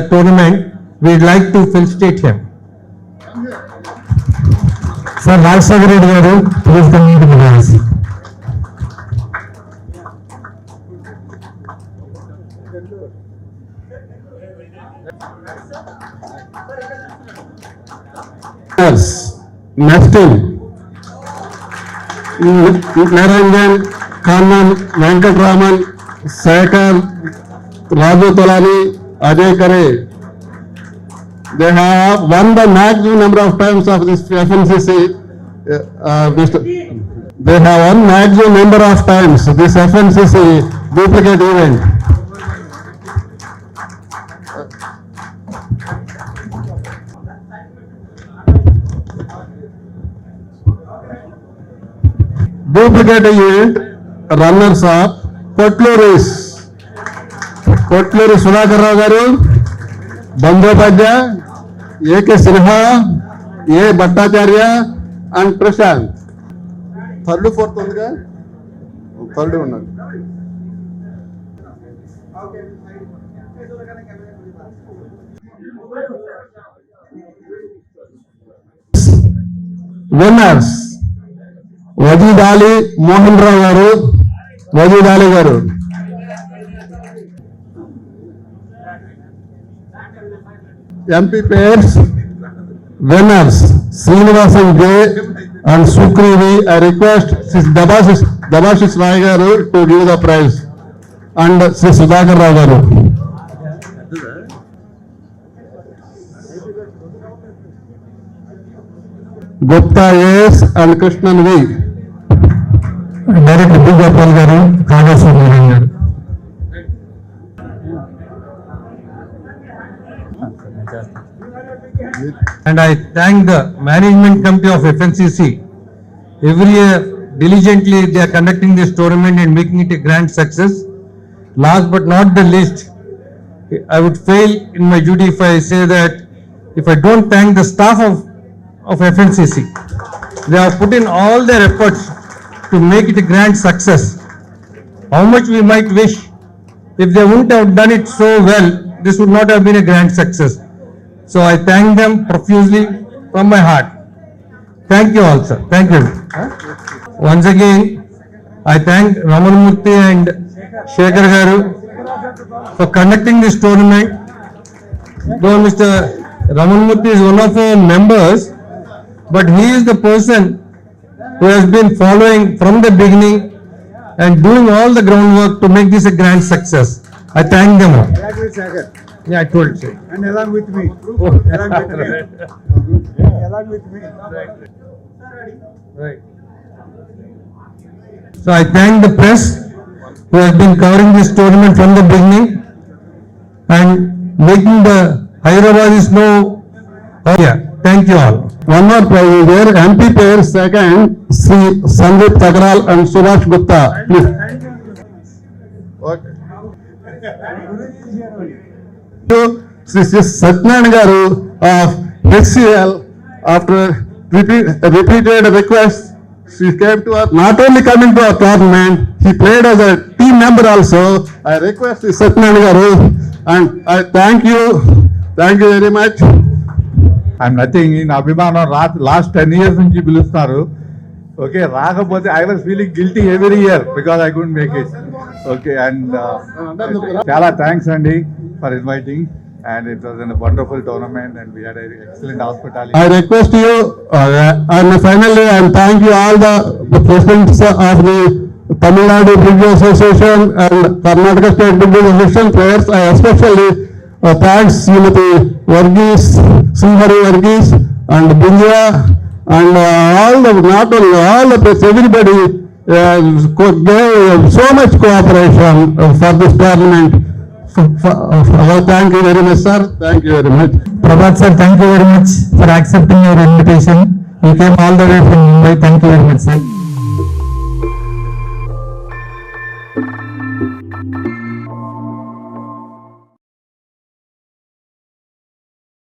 tournament. We'd like to felicitate him. Sir, Rajsagar Reddy garu, please come to the dais. Next team, Naranjan, Kannan, Venkatraman, Sekar, Raju Tolani, Ajay Kare. They have won the maximum number of times of this FNCC. They have won maximum number of times this FNCC duplicate event. Duplicate event runners up Kotluri Sudhakar Rao garu, Bandyopadhyay, A.K. Sinha, A. Bhattacharya and Prashant. Third, fourth undiga? Third unnadu. Winners. Wajid Ali Mohan Rao garu, Wajid Ali garu. MP pairs winners Srinivasan J and Sukri V. I request Dabashis Rai garu to give the prize and Sri Sudhakar Rao garu. Gupta A.S. and Krishnan V. Director B. Gopal garu, Kagasuran garu. And I thank the management committee of FNCC. Every year, diligently, they are conducting this tournament and making it a grand success. Last but not the least, I would fail in my duty if I say that if I don't thank the staff of FNCC. They have put in all their efforts to make it a grand success. How much we might wish, if they wouldn't have done it so well, this would not have been a grand success. So I thank them profusely from my heart. Thank you all, sir. Thank you. Once again, I thank Ramanmurthy and Shekhar garu for conducting this tournament. Though Mr. Ramanmurthy is one of our members, but he is the person who has been following from the beginning and doing all the groundwork to make this a grand success. I thank them all. Yeah, I told you. And along with me. Along with me. Right. So I thank the press who has been covering this tournament from the beginning and making the Hyderabadis know. Oh yeah, thank you all. One more prize is there. MP pair second, Sri Sandeep Thakral and Subhash Gupta. Please. Okay. Sri Satyanarayana garu of HCL, after repeated requests, she came to us, not only coming to our tournament, he played as a team member also. I request Sri Satyanarayana garu and I thank you very much. I'm nothing in Abhimanam last 10 years nunchi pilustaru. Okay, రాకపోతే I was feeling guilty every year because I couldn't make it. Okay, and చాలా thanks Andy for inviting, and it was a wonderful tournament and we had an excellent hospitality. I request you and finally I thank you all the presidents of the Tamil Nadu Brigade Association and Karnataka State Brigade Association players. I especially thanks Srimati Varghese, Srihari Varghese and Bindya and not only all the press, everybody gave so much cooperation for this tournament. Thank you very much, sir. Thank you very much. Prabhat sir, thank you very much for accepting your invitation. You came all the way from Mumbai. Thank you very much, sir.